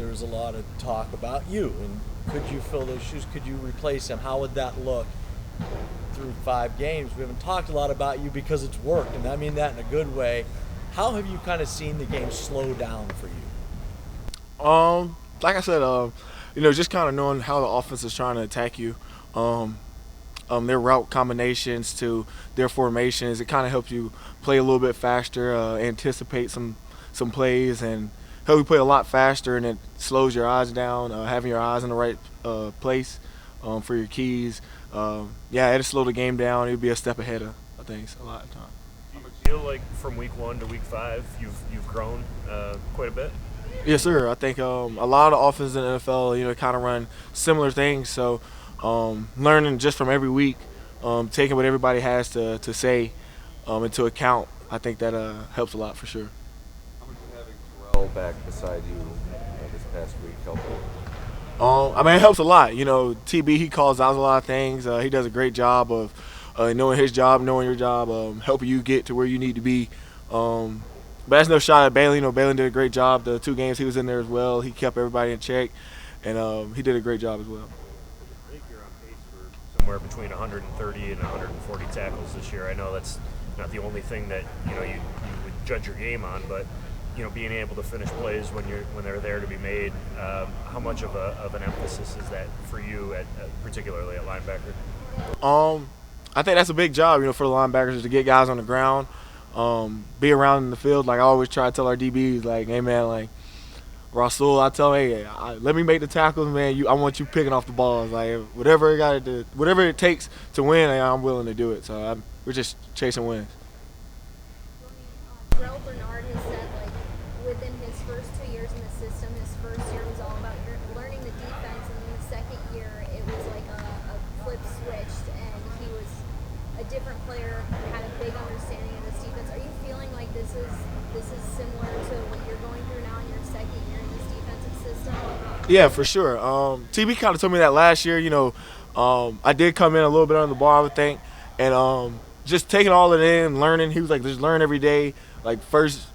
there's a lot of talk about you, and could you fill those shoes? Could you replace him? How would that look through 5 games? We haven't talked a lot about you because it's worked, and I mean that in a good way. How have you kind of seen the game slow down for you? Like I said, just kind of knowing how the offense is trying to attack you, their route combinations to their formations, it kind of helps you play a little bit faster, anticipate some plays, and help you play a lot faster, and it slows your eyes down, having your eyes in the right place for your keys. It'll slow the game down. It'll be a step ahead of things a lot of times. Do you feel like from week 1 to week 5 you've grown quite a bit? Yes, sir. I think a lot of offenses in the NFL, kind of run similar things. So learning just from every week, taking what everybody has to say into account, I think that helps a lot for sure. How much did having Terrell back beside you this past week help you? It helps a lot. TB, he calls out a lot of things. He does a great job of knowing his job, knowing your job, helping you get to where you need to be. But that's no shot at Bailey. Bailey did a great job. The 2 games he was in there as well, he kept everybody in check, and he did a great job as well. I think you're on pace for somewhere between 130 and 140 tackles this year. I know that's not the only thing that you would judge your game on, but being able to finish plays when they're there to be made. How much of an emphasis is that for you, particularly at linebacker? I think that's a big job, for the linebackers, is to get guys on the ground, be around in the field. Like I always try to tell our DBs, like, hey man, like Rasul, I tell him, hey, let me make the tackles, man. I want you picking off the balls, like whatever it takes to win, I'm willing to do it. So we're just chasing wins. Rel Bernard has said, within his first 2 years in the system, his first year was all about learning the defense, and then the second year it was like a flip switched, and he was a different player, had a big understanding of this defense. Are you feeling like this is similar to what you're going through now in your second year in this defensive system? Yeah, for sure. TB kind of told me that last year. I did come in a little bit under the bar, I would think, and just taking all of it in, learning. He was like, just learn every day. Like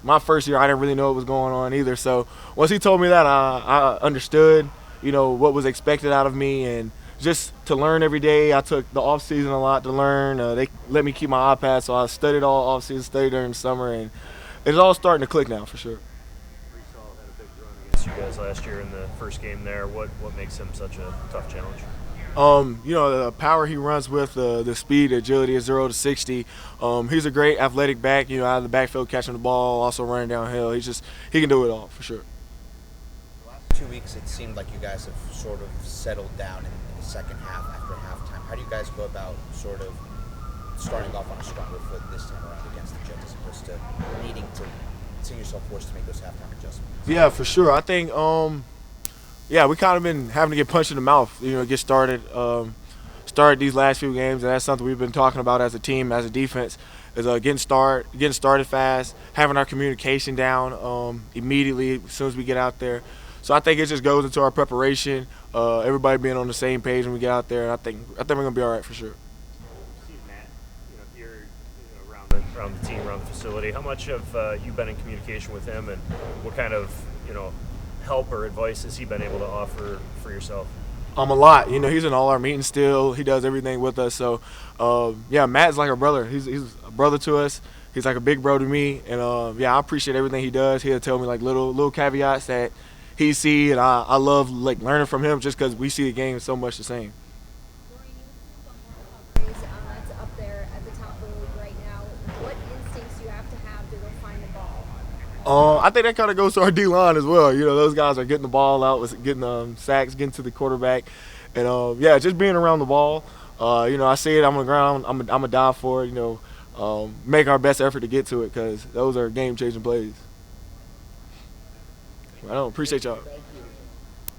my first year, I didn't really know what was going on either. So once he told me that, I understood, what was expected out of me, and just to learn every day. I took the off season a lot to learn. They let me keep my iPad, so I studied all off season, studied during the summer, and it's all starting to click now for sure. Brees Hall had a big run against you guys last year in the first game there. What makes him such a tough challenge? The power he runs with, the speed, the agility of 0 to 60. He's a great athletic back, out of the backfield catching the ball, also running downhill. He can do it all for sure. The last 2 weeks, it seemed like you guys have sort of settled down in the second half after halftime. How do you guys go about sort of starting off on a stronger foot this time around against the Jets, as opposed to seeing yourself forced to make those halftime adjustments? Yeah, for sure. I think we kind of been having to get punched in the mouth, get started these last few games, and that's something we've been talking about as a team, as a defense, is getting started fast, having our communication down immediately as soon as we get out there. So I think it just goes into our preparation, everybody being on the same page when we get out there, and I think we're gonna be all right for sure. See Matt, here around the team, around the facility. How much have you been in communication with him, and what kind of help or advice has he been able to offer for yourself? A lot. He's in all our meetings still. He does everything with us. So, Matt's like a brother. He's a brother to us. He's like a big bro to me. And, I appreciate everything he does. He'll tell me, little caveats that he see, and I love, learning from him just because we see the game so much the same. That's up there at the top of the league right now. What instincts do you have to go find the ball? I think that kind of goes to our D-line as well. Those guys are getting the ball out, getting sacks, getting to the quarterback. And, just being around the ball. I see it, I'm on the ground, I'm going to dive for it, make our best effort to get to it, because those are game-changing plays. I don't appreciate y'all.